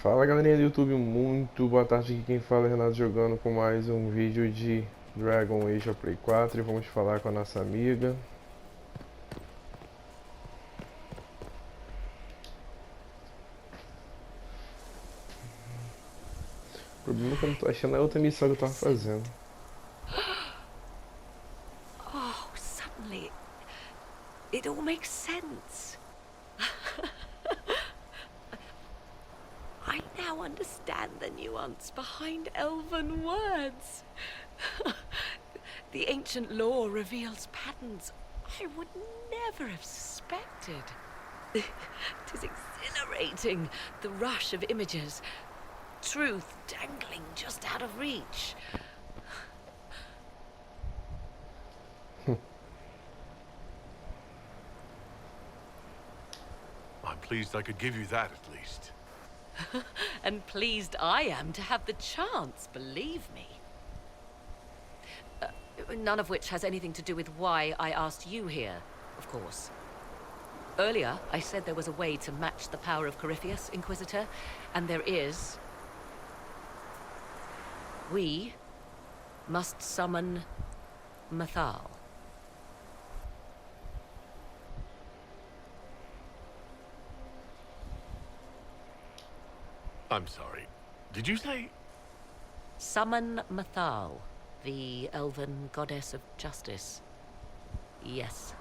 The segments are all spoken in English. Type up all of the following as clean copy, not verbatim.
Fala galerinha do YouTube, muito boa tarde, aqui quem fala é Renato jogando com mais um vídeo de Dragon Age Play 4 e vamos falar com a nossa amiga. O problema é que eu não tô achando a outra missão que eu tava fazendo. Oh, suddenly it all makes sense. I now understand the nuance behind elven words. The ancient lore reveals patterns I would never have suspected. It is exhilarating, the rush of images, truth dangling just out of reach. I'm pleased I could give you that at least. And pleased I am to have the chance, believe me. None of which has anything to do with why I asked you here, of course. Earlier, I said there was a way to match the power of Coripheus, Inquisitor, and there is. We must summon Mathal. I'm sorry. Did you say? Summon Mathal, the elven goddess of justice. Yes.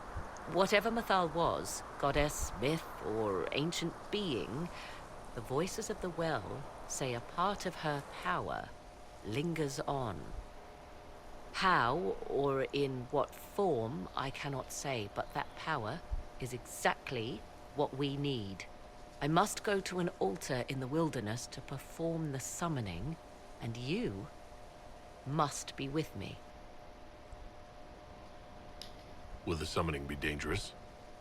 Whatever Mathal was, goddess, myth, or ancient being, the voices of the well say a part of her power lingers on. How, or in what form, I cannot say, but that power is exactly what we need. I must go to an altar in the wilderness to perform the summoning, and you must be with me. Will the summoning be dangerous?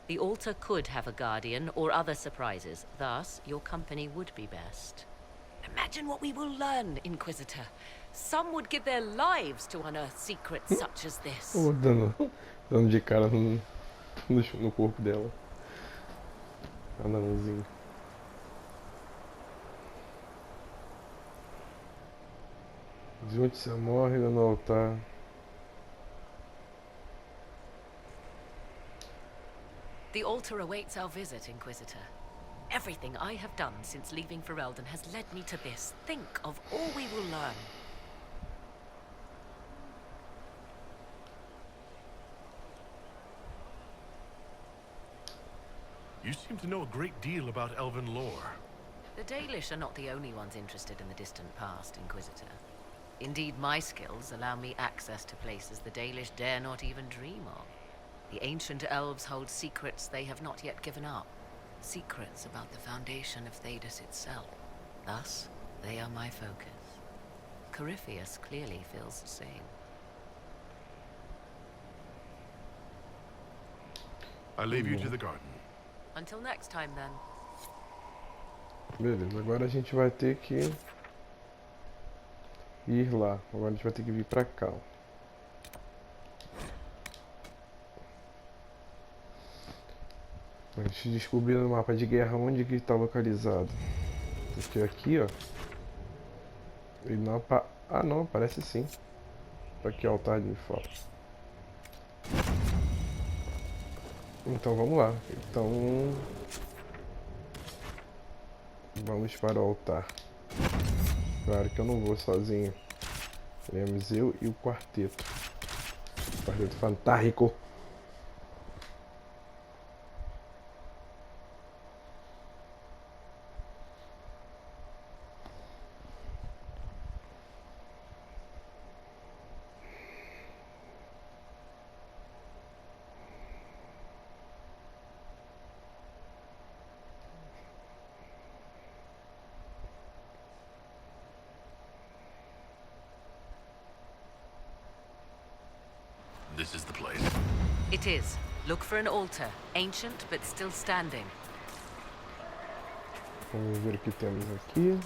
The altar could have a guardian or other surprises, thus your company would be best. Imagine what we will learn, Inquisitor. Some would give their lives to unearth secrets such as this. Oh, dando de cara no corpo dela. Anãozinho. Junte-se a morga no altar. The altar awaits our visit, Inquisitor. Everything I have done since leaving Ferelden has led me to this. Think of all we will learn. You seem to know a great deal about elven lore. The Dalish are not the only ones interested in the distant past, Inquisitor. Indeed, my skills allow me access to places the Dalish dare not even dream of. The ancient elves hold secrets they have not yet given up. Secrets about the foundation of Thedas itself. Thus, they are my focus. Coripheus clearly feels the same. I leave you to the garden. Until next time, then. Beleza, agora a gente vai ter que ir lá. Agora a gente vai ter que vir pra cá, ó. A gente descobriu no mapa de guerra onde que está localizado. Porque aqui, ó. Ele não Ah não, aparece sim. Tá aqui o altar de fora. Então vamos lá. Então vamos para o altar. Claro que eu não vou sozinho. Iremos eu e o quarteto. Quarteto fantástico. This is the place. It is. Look for an altar, ancient but still standing. Vamos ver o que temos aqui.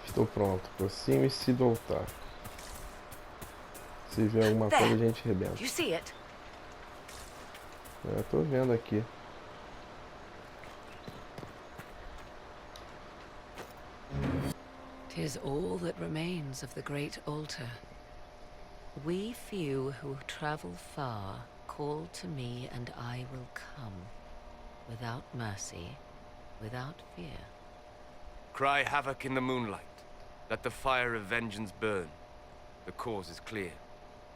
Estou pronto. Aproxime-se do altar. Se vier alguma coisa, a gente rebenta. You see it? Tô vendo aqui. 'Tis all that remains of the great altar. We few who travel far call to me, and I will come. Without mercy, without fear. Cry havoc in the moonlight. Let the fire of vengeance burn. The cause is clear.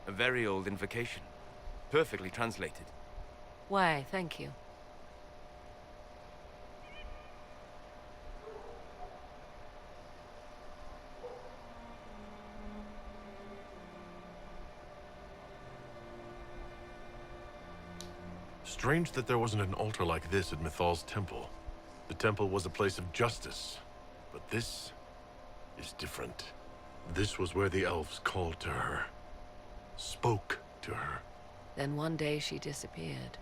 A very old invocation. Perfectly translated. Why, thank you. Strange that there wasn't an altar like this at Mythal's temple. The temple was a place of justice, but this is different. This was where the elves called to her, spoke to her. Then one day she disappeared,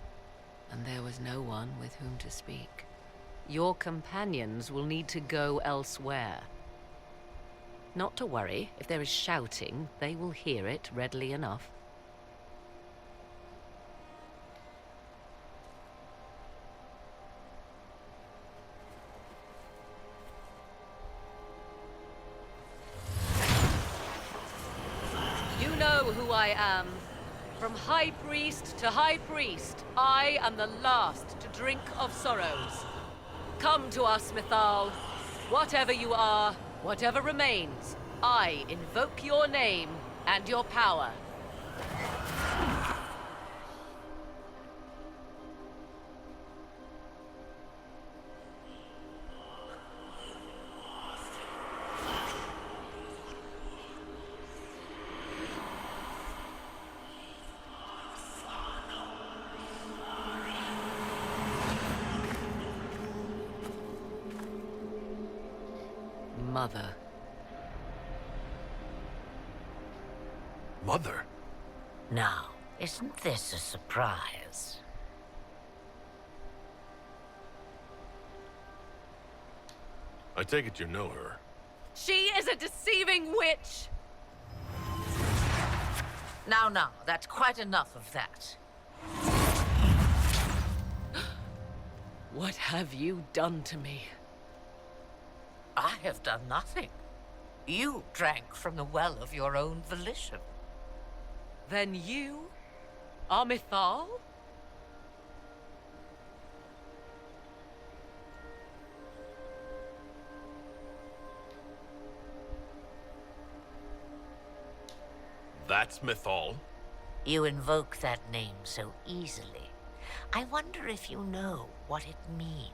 and there was no one with whom to speak. Your companions will need to go elsewhere. Not to worry, if there is shouting, they will hear it readily enough. You know who I am. From High Priest to High Priest, I am the last to drink of sorrows. Come to us, Mythal. Whatever you are, whatever remains, I invoke your name and your power. Mother. Mother? Now, isn't this a surprise? I take it you know her. She is a deceiving witch! Now, that's quite enough of that. What have you done to me? I have done nothing. You drank from the well of your own volition. Then you are Mythal? That's Mythal? You invoke that name so easily. I wonder if you know what it means.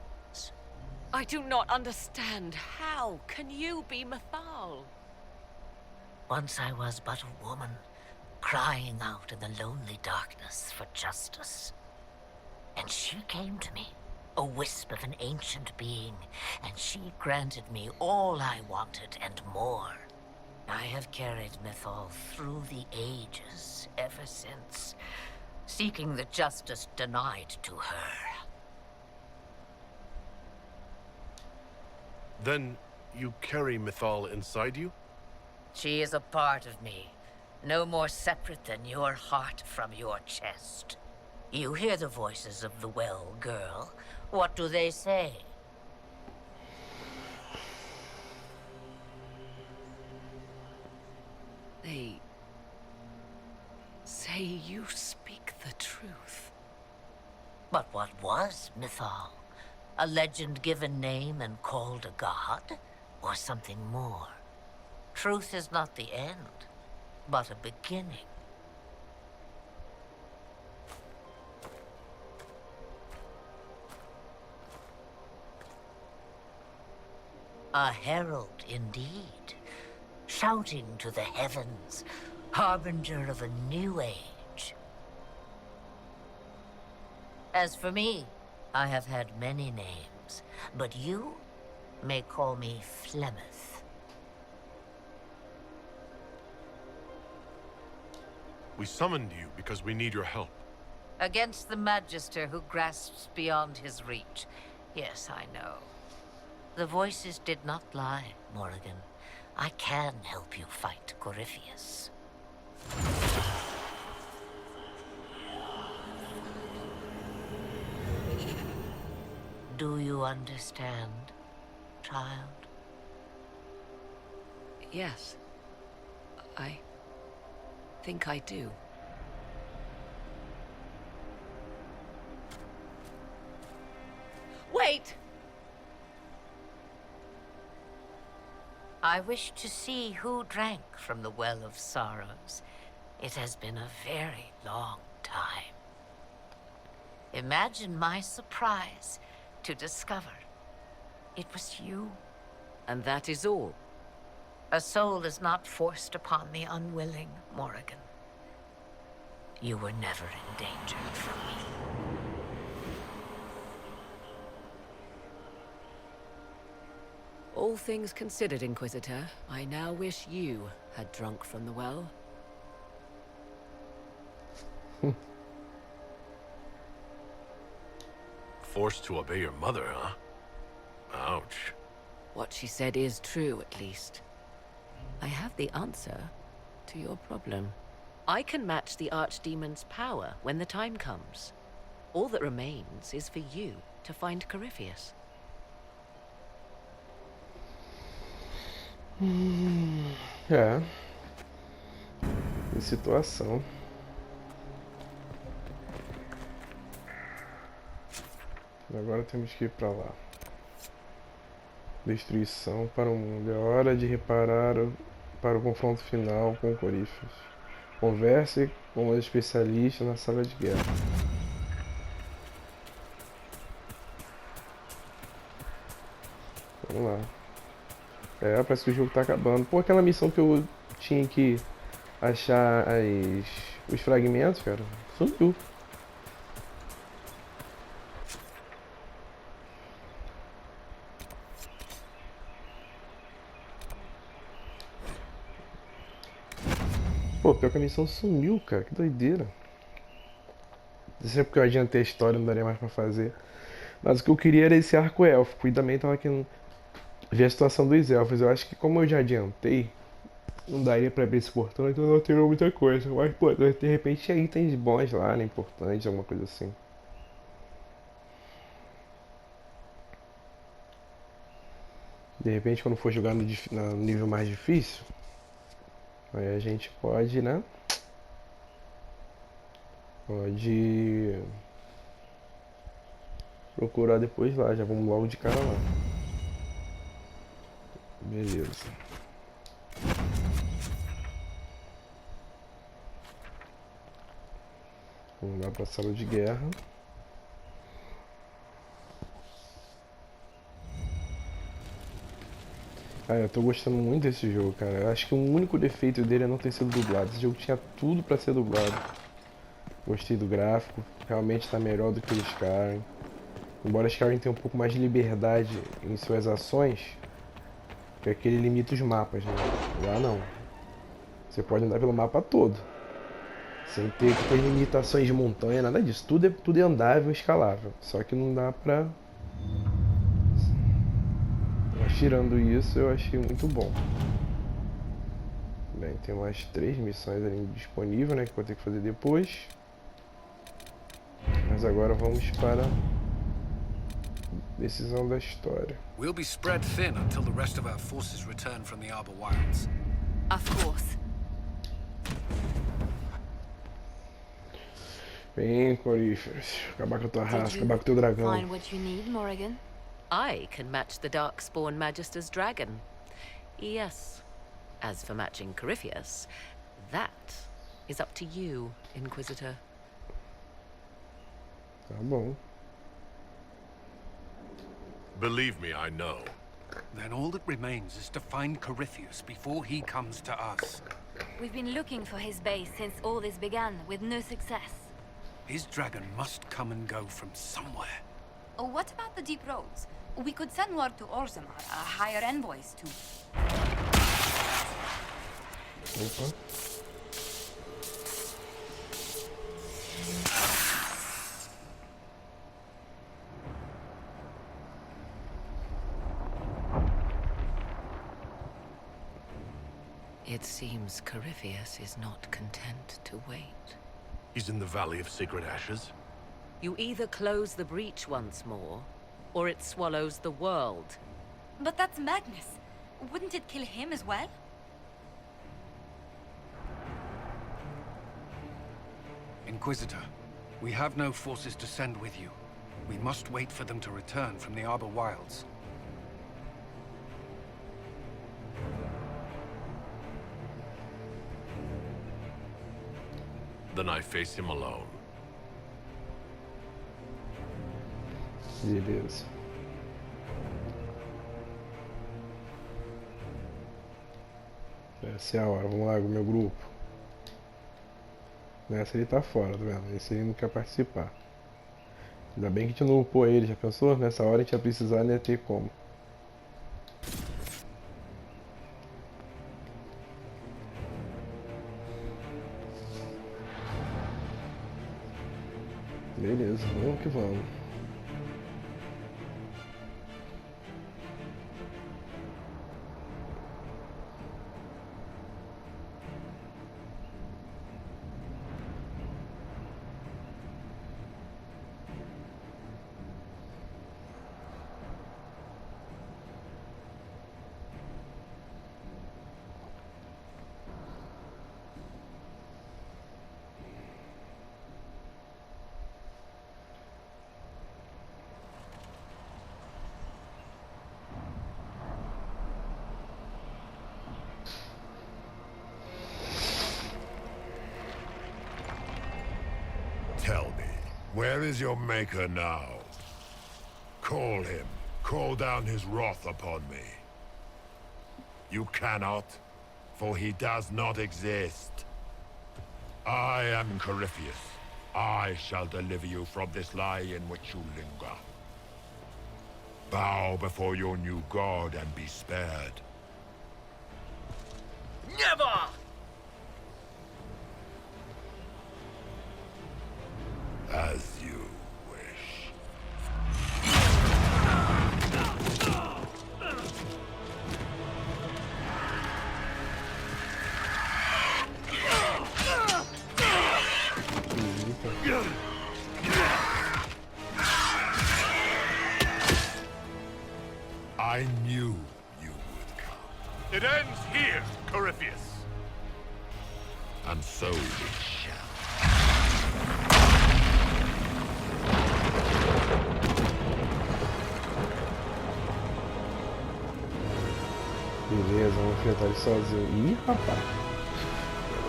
I do not understand. How can you be Mythal? Once I was but a woman, crying out in the lonely darkness for justice. And she came to me, a wisp of an ancient being, and she granted me all I wanted and more. I have carried Mythal through the ages ever since, seeking the justice denied to her. Then you carry Mythal inside you? She is a part of me, no more separate than your heart from your chest. You hear the voices of the well, girl. What do they say? They say you speak the truth. But what was Mythal? A legend given name and called a god? Or something more? Truth is not the end, but a beginning. A herald indeed, shouting to the heavens, harbinger of a new age. As for me, I have had many names, but you may call me Flemeth. We summoned you because we need your help. Against the Magister who grasps beyond his reach. Yes, I know. The voices did not lie, Morrigan. I can help you fight Coripheus. Do you understand, child? Yes. I think I do. Wait! I wish to see who drank from the Well of Sorrows. It has been a very long time. Imagine my surprise to discover it was you. And that is all. A soul is not forced upon the unwilling, Morrigan. You were never endangered from me. All things considered, Inquisitor, I now wish you had drunk from the well. Forced to obey your mother, huh? Ouch. What she said is true, at least. I have the answer to your problem. I can match the Archdemon's power when the time comes. All that remains is for you to find Coripheus. É. Que situação. Agora temos que ir pra lá. Destruição para o mundo. É hora de reparar para o confronto final com Coripheus. Converse com os especialistas na sala de guerra. Vamos lá. É, parece que o jogo tá acabando. Pô, aquela missão que eu tinha que achar os fragmentos, cara, sumiu. Pô, pior que a missão sumiu, cara, que doideira. Não sei porque eu adiantei a história, não daria mais pra fazer. Mas o que eu queria era esse arco élfico. E também tava querendo ver a situação dos elfos. Eu acho que como eu já adiantei, não daria pra abrir esse portão, então não alterou muita coisa. Mas, pô, de repente tinha itens bons lá, né? Importantes, alguma coisa assim. De repente, quando for jogar no nível mais difícil, aí a gente pode, né? Pode procurar depois lá. Já vamos logo de cara lá. Beleza. Vamos lá pra sala de guerra. Ah, eu tô gostando muito desse jogo, cara. Eu acho que o único defeito dele é não ter sido dublado. Esse jogo tinha tudo pra ser dublado. Gostei do gráfico. Realmente tá melhor do que o Skyrim. Embora o Skyrim tenha um pouco mais de liberdade em suas ações, que é que ele limita os mapas, né? Lá não. Você pode andar pelo mapa todo. Sem ter que ter limitações de montanha, nada disso. Tudo é andável e escalável. Só que não dá pra... Mas tirando isso, eu achei muito bom. Bem, tem mais 3 missões ali disponíveis, né? Que vou ter que fazer depois. Mas agora vamos para... decisão da história. We'll be spread thin until the rest of our forces return from the Arbor Wilds. Of course. Bem, Coripheus, acabar com a tua raça, acabar com o teu dragão. Find what you need, Morrigan? I can match the Darkspawn Magister's dragon. Yes. As for matching Coripheus, that is up to you, Inquisitor. Tá bom. Believe me, I know. Then all that remains is to find Coripheus before he comes to us. We've been looking for his base since all this began, with no success. His dragon must come and go from somewhere. Oh, what about the deep roads? We could send word to Orzammar, hire envoys to... Opa. It seems Coripheus is not content to wait. He's in the Valley of Sacred Ashes. You either close the breach once more, or it swallows the world. But that's madness. Wouldn't it kill him as well? Inquisitor, we have no forces to send with you. We must wait for them to return from the Arbor Wilds. Then I face him alone. Beleza. Essa é a hora. Vamos lá, meu grupo. Nessa ele tá fora, tá vendo? Esse ele não quer participar. Ainda bem que a gente não upou ele, já pensou? Nessa hora a gente ia precisar, né? Ter como. Beleza, vamos que vamos. Tell me, where is your maker now? Call him. Call down his wrath upon me. You cannot, for he does not exist. I am Coripheus. I shall deliver you from this lie in which you linger. Bow before your new god and be spared. Never! As you wish. I knew you would come. It ends here, Coripheus. And so it shall. Beleza, vamos enfrentar ele sozinho. Ih, rapaz.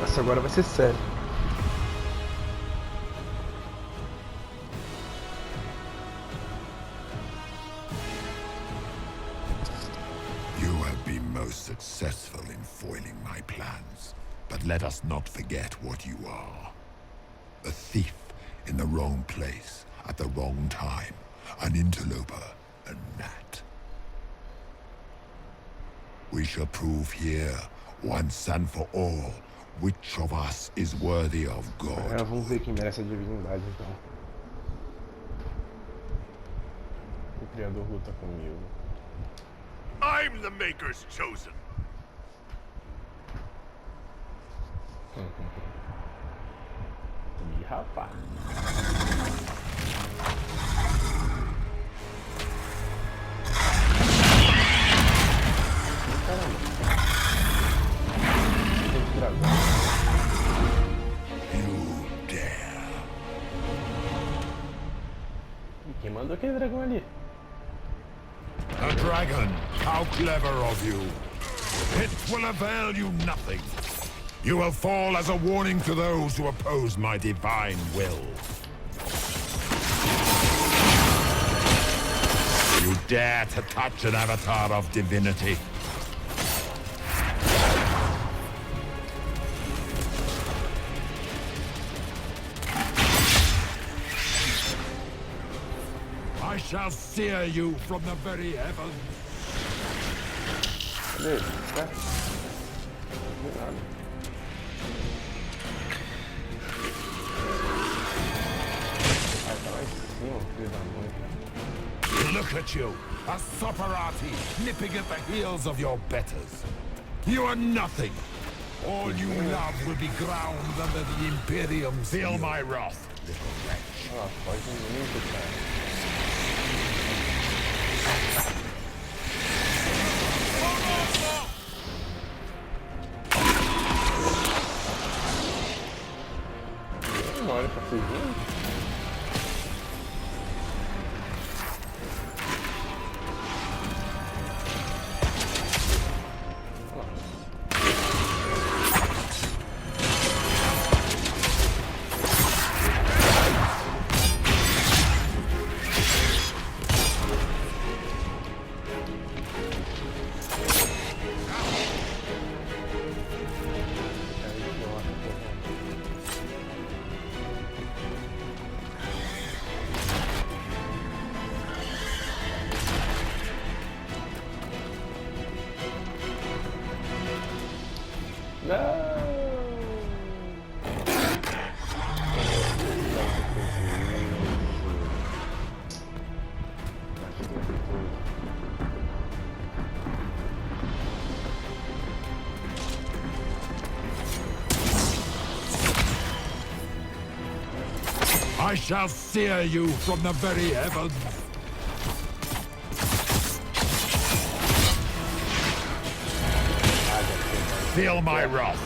Essa agora vai ser sério. You have been most successful in foiling my plans, but let us not forget what you are. A thief in the wrong place at the wrong time, an interloper, a gnat. We shall prove here, once and for all, which of us is worthy of God. Vamos ver quem merece a divindade então. O Criador luta comigo. I'm the Maker's chosen. Ih, rapaz. Caramba. Tem que dragão. You dare. E quem mandou aquele dragão ali? A dragon! How clever of you! It will avail you nothing. You will fall as a warning to those who oppose my divine will. You dare to touch an avatar of divinity? I shall sear you from the very heavens. Beleza, tá? Não nada. Ai, tá lá em cima, filho da mãe. Look at you, a Soparati nipping at the heels of your betters. You are nothing. All you love will be ground under the Imperium's heel. Feel my wrath, little wretch. Ah, pode muito, cara. agora tá fugindo? I shall sear you from the very heavens. Feel my wrath.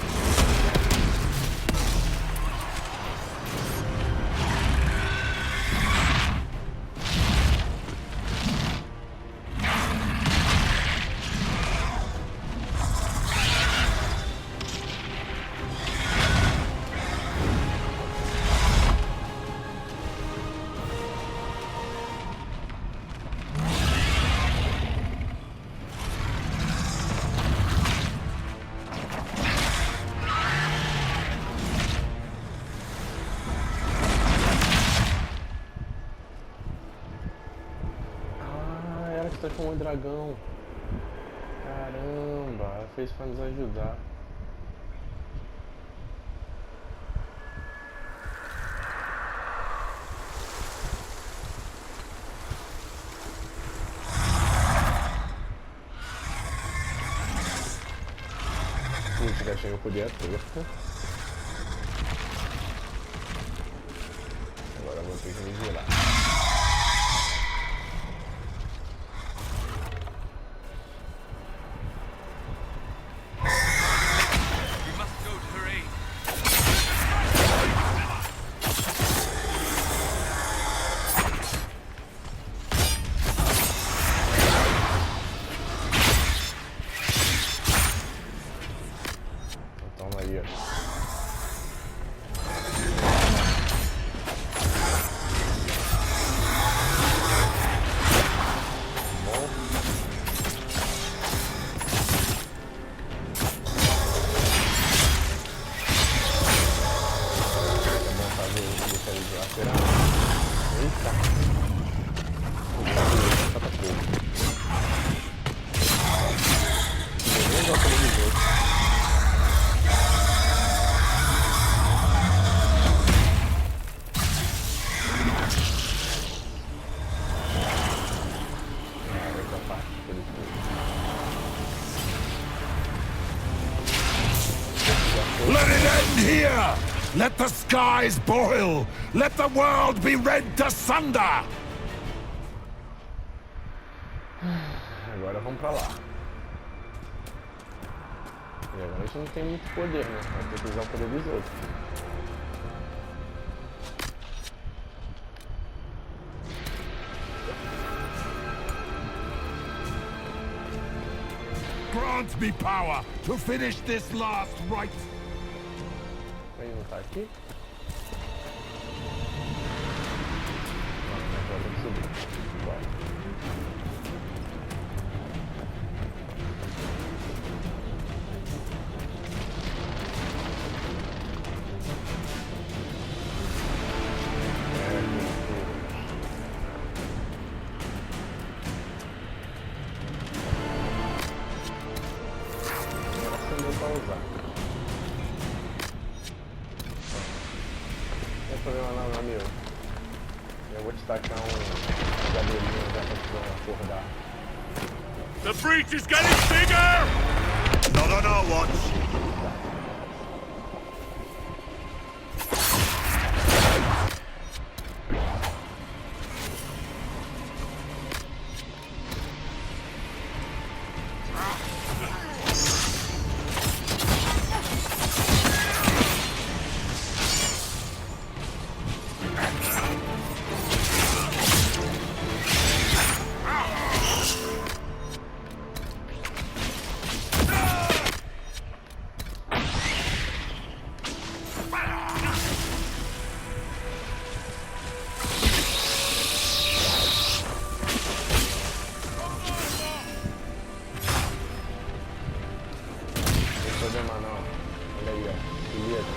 Tá com o dragão. Caramba, ela fez pra nos ajudar. Putz, gatinho, eu podia torta. Agora eu vou ter que me virar. Let it end here! Let the skies boil! Let the world be rent asunder! Agora vamos pra lá. E agora a gente não tem muito poder, né? Vai ter que usar o poder dos outros. Grant me power to finish this last rite! Ele não tá aqui? Não, agora tem que subir. Bora. The breach is getting bigger! Not on our watch! mano, ó. Olha aí, ó. Beleza?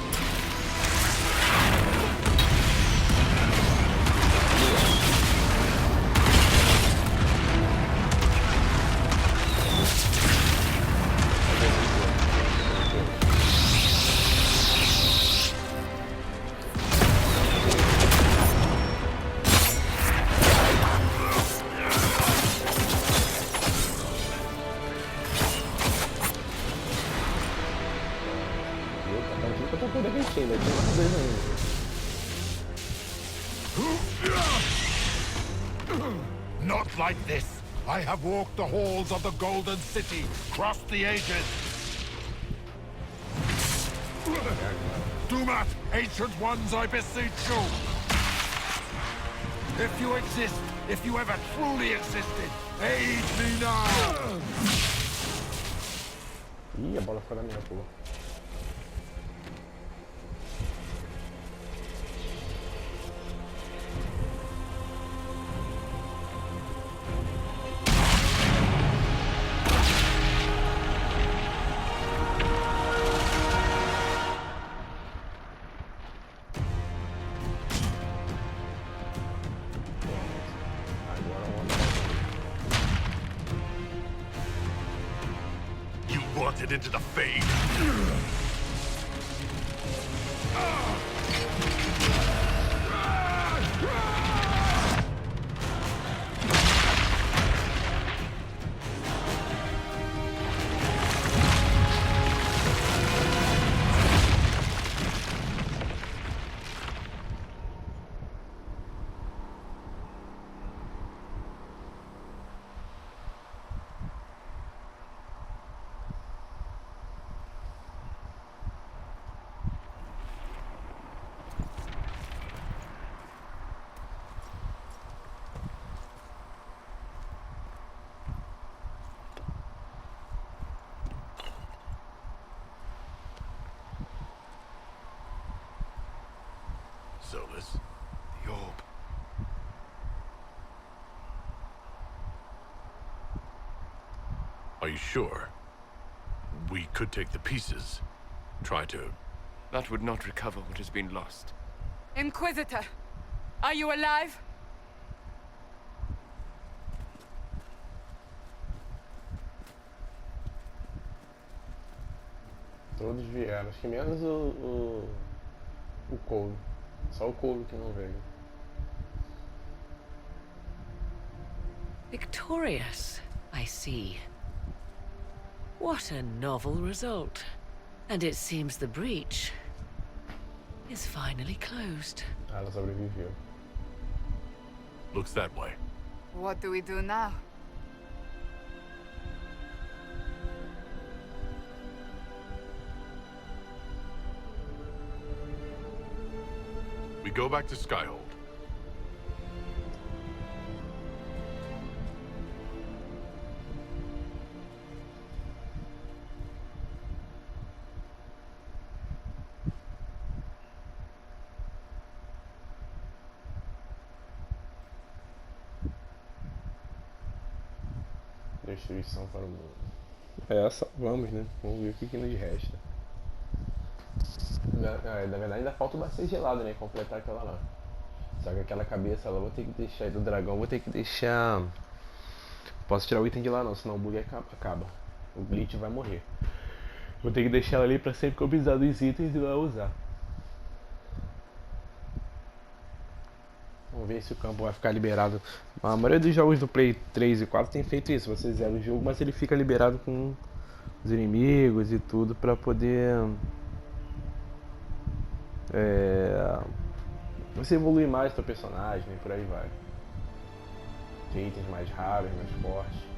Eu tô por derretendo, aqui tem mais dois ainda. Not like this. I have walked the halls of the Golden City, crossed the ages. Do not, ancient ones, I beseech you. If you exist, if you ever truly existed, aid me now. Ih, a bola ficou na minha, pô. You wanted into the fade. Solus, The orb. are you sure? We could take the pieces. Try to. That would not recover what has been lost. Inquisitor, are you alive? Todos vieram, acho que menos o couro. Só o couro que não veio. Victorious, I see. What a novel result. And it seems the breach is finally closed. Ela sobreviveu. Looks that way. What do we do now? We go back to Skyhold. Destruição para o mundo. É, salvamos, né? Vamos ver o que nos resta. Na verdade ainda falta o bastante gelado, né? Completar aquela lá. Só que aquela cabeça lá eu vou ter que deixar aí do dragão, vou ter que deixar. Posso tirar o item de lá não, senão o bug acaba. O glitch vai morrer. Vou ter que deixar ela ali pra sempre que eu precisar dos itens e lá usar. Vamos ver se o campo vai ficar liberado. A maioria dos jogos do Play 3 e 4 tem feito isso. Você zera o jogo, mas ele fica liberado com os inimigos e tudo pra poder você evoluir mais seu personagem e por aí vai. Ter itens mais raros, mais fortes.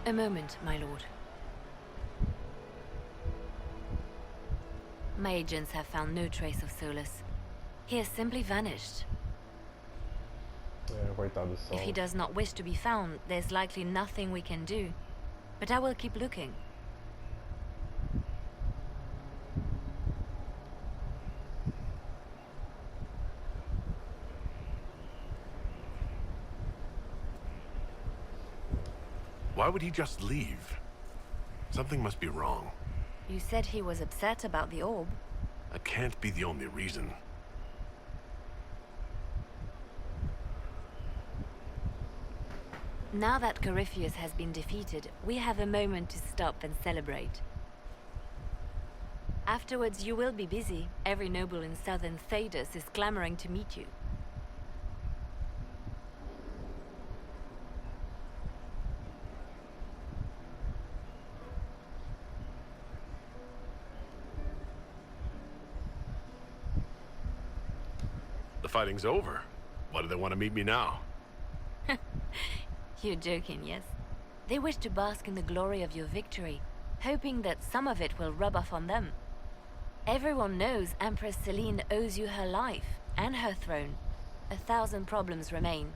A moment, my lord. My agents have found no trace of Solus. He has simply vanished. Coitado do Sol. If he does not wish to be found, there's likely nothing we can do. But I will keep looking. Why would he just leave? Something must be wrong. You said he was upset about the orb. That can't be the only reason. Now that Coripheus has been defeated, we have a moment to stop and celebrate. Afterwards, you will be busy. Every noble in southern Thedas is clamoring to meet you. The fighting's over. Why do they want to meet me now? You're joking, yes? They wish to bask in the glory of your victory, hoping that some of it will rub off on them. Everyone knows Empress Celine owes you her life and her throne. 1,000 problems remain,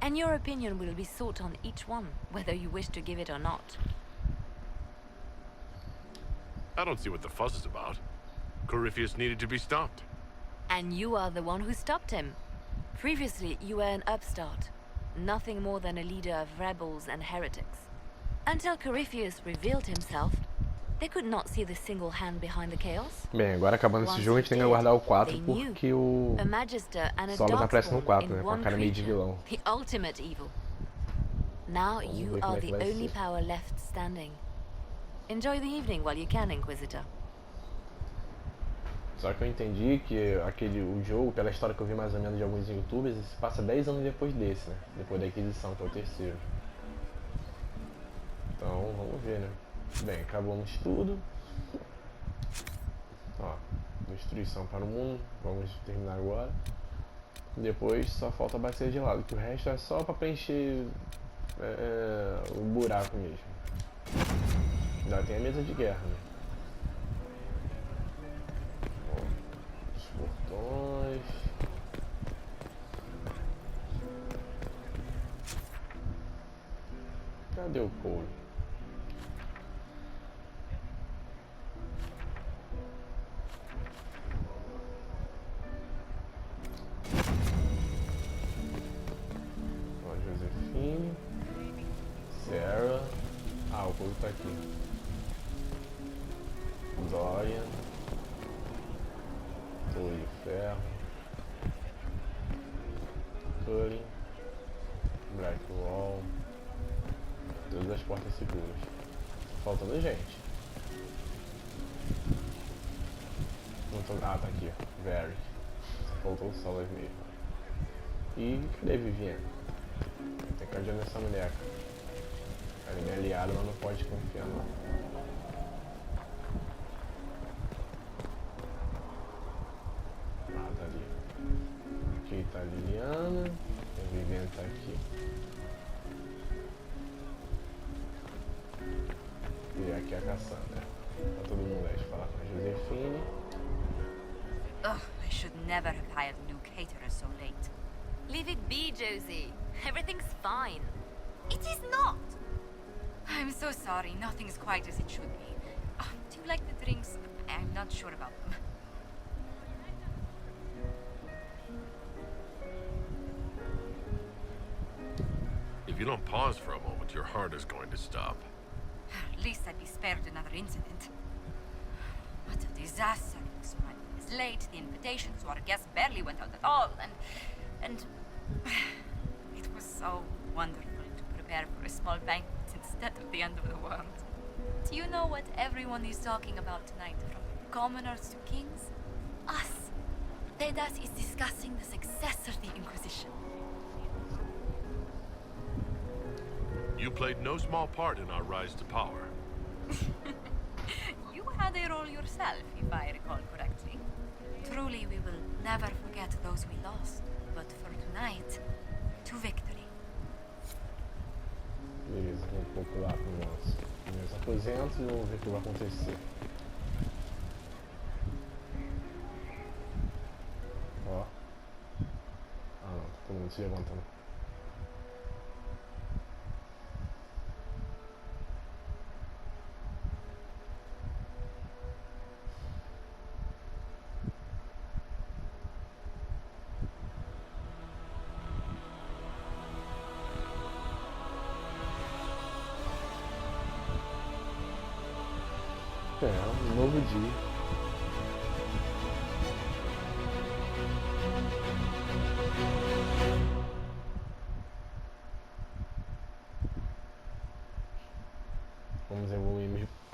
and your opinion will be sought on each one, whether you wish to give it or not. I don't see what the fuss is about. Coripheus needed to be stopped. And you are the one who stopped him. Previously, you were an upstart. Nothing more than a leader of rebels and heretics. Until Coripheus revealed himself, they could not see the single hand behind the chaos. Bem, agora acabando esse jogo a gente tem que aguardar o 4 porque o A Magister and a Solas aparece no 4, Darkspawn né? in Com a one cara meio de creature, vilão. the ultimate evil. Now you ver are como é que the vai only ser. power left standing. Enjoy the evening while you can, Inquisitor. Só que eu entendi que o jogo, pela história que eu vi mais ou menos de alguns youtubers, se passa 10 anos depois desse, né? Depois da Inquisição, que é o terceiro. Então, vamos ver, né? Bem, acabamos tudo. Ó, destruição para o mundo. Vamos terminar agora. Depois só falta a bacia de lado, que o resto é só para preencher o buraco mesmo. Ainda tem a mesa de guerra, né? Portões. Cadê o couro? Ó, Josefine, Sarah. Ah, o couro tá aqui. Dorian. Torre de ferro, Culling, Blackwall, todas as portas seguras. Faltando gente. Não tô... Ah, tá aqui, ó. Very. Só faltou o Solas mesmo. E cadê Vivienne? Tem que ir nessa mulher. Ela é minha aliada, mas não pode confiar não. Italiana, a Vivienne tá aqui. E aqui a Cassandra. Tá todo mundo aí de falar com a Josefine. Ugh, I should never have hired new caterers so late. Leave it be, Josie. Everything's fine. It is not! I'm so sorry, nothing's quite as it should be. Do you like the drinks? I'm not sure about them. If you don't pause for a moment, your heart is going to stop. At least I'd be spared another incident. What a disaster. So I was late, the invitations to our guests barely went out at all, and it was so wonderful to prepare for a small banquet instead of the end of the world. Do you know what everyone is talking about tonight, from commoners to kings? Us. Thedas is discussing the successor of the Inquisition. You played no small part in our rise to power. You had a role yourself, if I recall correctly. Truly, we will never forget those we lost. But for tonight, to victory. Beleza, pouco lá com meus aposentos e vamos ver o que vai acontecer. Ó. Ah não, tá todo mundo se levantando. Um novo dia.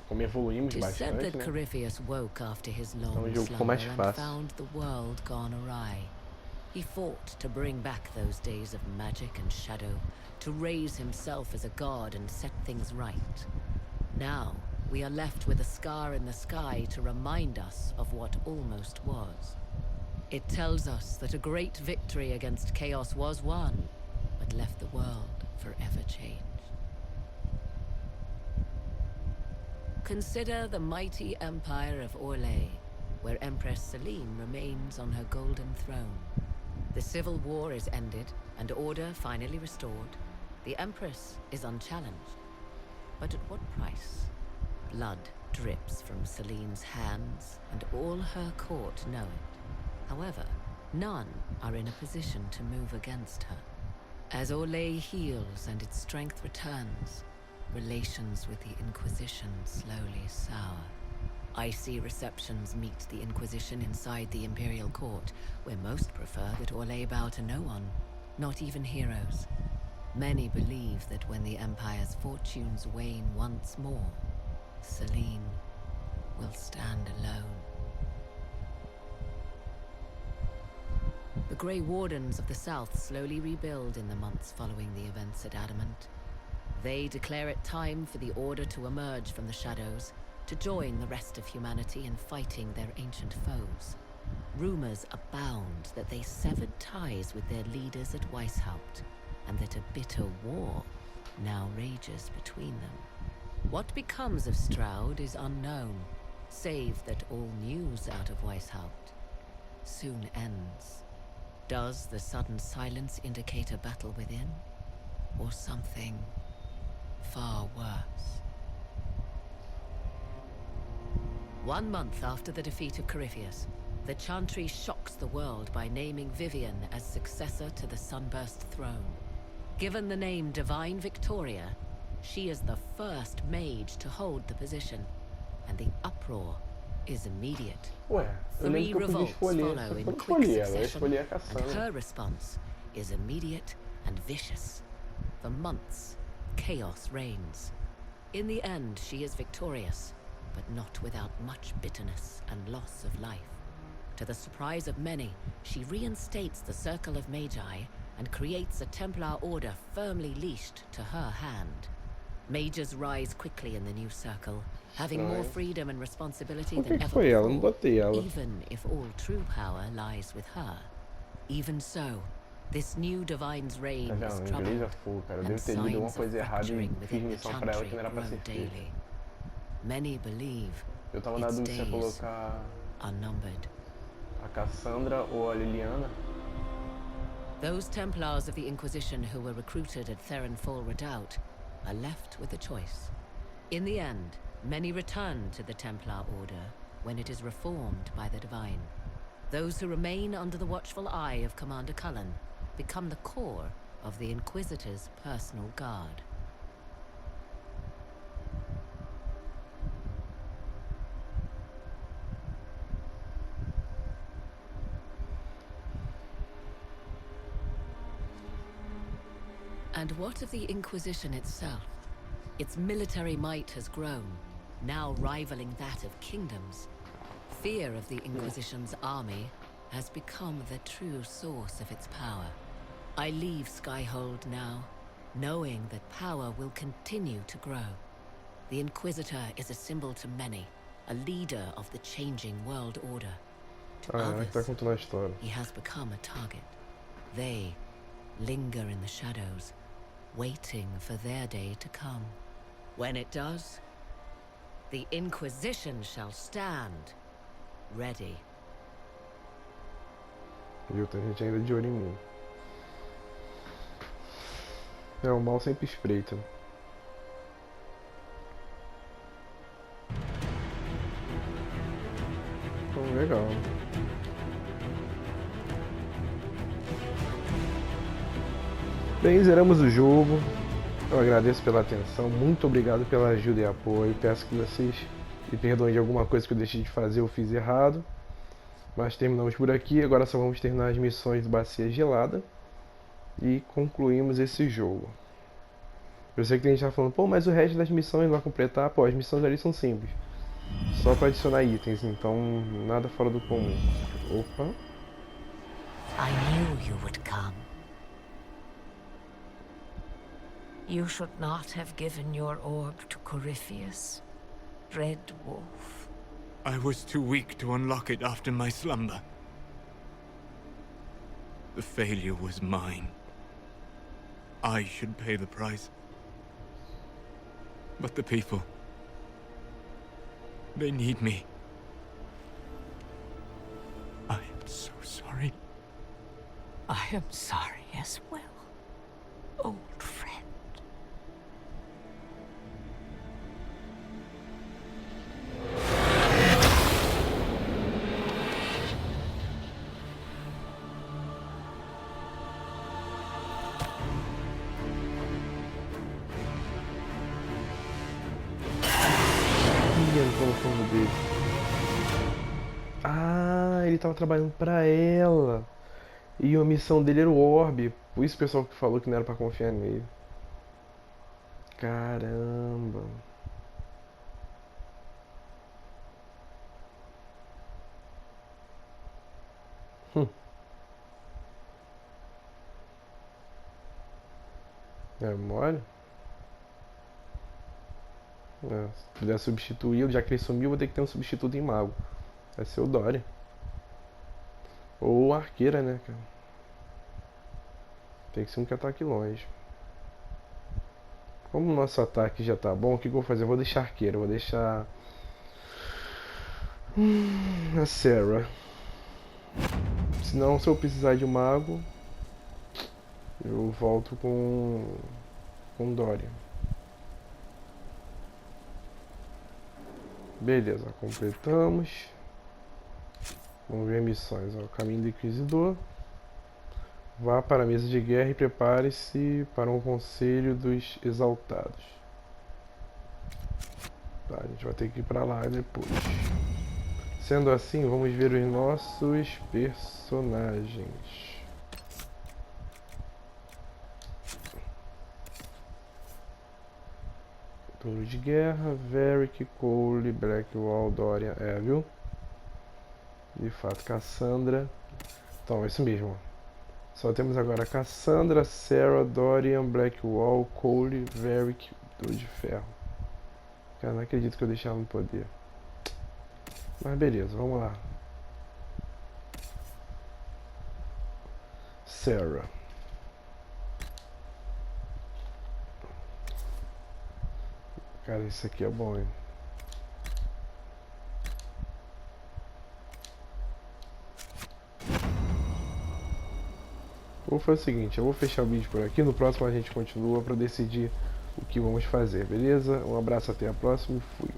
Como evoluímos It is said bastante, that né? Coripheus woke after his Então long o jogo ficou slumber mais and fácil. found the world gone awry. He fought to bring back those days of magic and shadow, to raise himself as a god and set things right. Now, we are left with a scar in the sky to remind us of what almost was. It tells us that a great victory against chaos was won, but left the world forever changed. Consider the mighty empire of Orlais, where Empress Selene remains on her golden throne. The civil war is ended, and order finally restored. The Empress is unchallenged. But at what price? Blood drips from Selene's hands, and all her court know it. However, none are in a position to move against her. As Orlais heals and its strength returns, relations with the Inquisition slowly sour. Icy receptions meet the Inquisition inside the Imperial Court, where most prefer that Orlais bow to no one, not even heroes. Many believe that when the Empire's fortunes wane once more, Selene will stand alone. The Grey Wardens of the South slowly rebuild in the months following the events at Adamant. They declare it time for the Order to emerge from the shadows, to join the rest of humanity in fighting their ancient foes. Rumors abound that they severed ties with their leaders at Weishaupt, and that a bitter war now rages between them. What becomes of Stroud is unknown, save that all news out of Weishaupt soon ends. Does the sudden silence indicate a battle within, or something far worse? 1 month after the defeat of Coripheus, the Chantry shocks the world by naming Vivian as successor to the Sunburst throne. Given the name Divine Victoria, she is the first mage to hold the position, and the uproar is immediate. Ué, eu lembro 3 que eu podia revolts escolher, follow só que in eu não quick escolhi ela, eu succession, escolhi a and Cassandra. her response is immediate and vicious. For months, chaos reigns. In the end, she is victorious, but not without much bitterness and loss of life. To the surprise of many, she reinstates the Circle of Magi and creates a Templar order firmly leashed to her hand. Mages rise quickly in the new circle, having more freedom and responsibility Por than que ever foi ela? Não before, botei ela. even if all true power lies with her. Even so, this new Divine's reign Tá is vendo? troubled, Inglês já foi, cara. Eu and devo ter lido alguma signs of coisa errada e fracturing fiz within the missão pra ela que Chantry não era pra grow ser feita. daily. Many believe Eu tava na its dúvida se ia days colocar are numbered. a Cassandra ou a Liliana. Those Templars of the Inquisition who were recruited at Therenfall Redoubt are left with a choice. In the end, many return to the Templar Order when it is reformed by the Divine. Those who remain under the watchful eye of Commander Cullen become the core of the Inquisitor's personal guard. And what of the Inquisition itself? Its military might has grown, now rivaling that of kingdoms. Fear of the Inquisition's army has become the true source of its power. I leave Skyhold now, knowing that power will continue to grow. The Inquisitor is a symbol to many, a leader of the changing world order. To ela que tá others, contando a história. he has become a target. They linger in the shadows, waiting for their day to come. When it does, the Inquisition shall stand ready. Viu? Tem gente ainda de olho em mim. É, o mal sempre espreita. Então, legal. Bem, zeramos o jogo. Eu agradeço pela atenção, muito obrigado pela ajuda e apoio. Peço que vocês me perdoem de alguma coisa que eu deixei de fazer ou fiz errado. Mas terminamos por aqui, agora só vamos terminar as missões de Bacia Gelada e concluímos esse jogo. Eu sei que tem gente que tá falando, pô, mas o resto das missões não vai completar. Pô, as missões ali são simples. Só para adicionar itens, então nada fora do comum. Opa. I knew you would come. You should not have given your orb to Coripheus, Red Wolf. I was too weak to unlock it after my slumber. The failure was mine. I should pay the price. But the people... they need me. I am so sorry. I am sorry as well, old friend. Dele. Ah, ele tava trabalhando pra ela. E a missão dele era o orbe. Por isso o pessoal que falou que não era pra confiar nele. Caramba. É mole? É, se puder substituir, já que ele sumiu, vou ter que ter um substituto em mago. Vai ser o Dory. Ou arqueira, né, cara? Tem que ser um que ataque longe. Como o nosso ataque já tá bom, o que eu vou fazer? Eu vou deixar arqueira, eu vou deixar... a Sarah. Senão, se eu precisar de um mago, eu volto com Dory. Beleza, completamos. Vamos ver missões. Ó, caminho do Inquisidor. Vá para a mesa de guerra e prepare-se para um conselho dos exaltados. Tá, a gente vai ter que ir para lá depois. Sendo assim, vamos ver os nossos personagens. Touro de Guerra, Varric, Cole, Blackwall, Dorian, viu? De fato, Cassandra. Então, é isso mesmo. Só temos agora Cassandra, Sarah, Dorian, Blackwall, Cole, Varric, Touro de Ferro. Cara, não acredito que eu deixei ela no poder. Mas beleza, vamos lá. Sarah. Cara, isso aqui é bom, hein? Vou fazer o seguinte, eu vou fechar o vídeo por aqui, no próximo a gente continua para decidir o que vamos fazer, beleza? Um abraço, até a próxima e fui.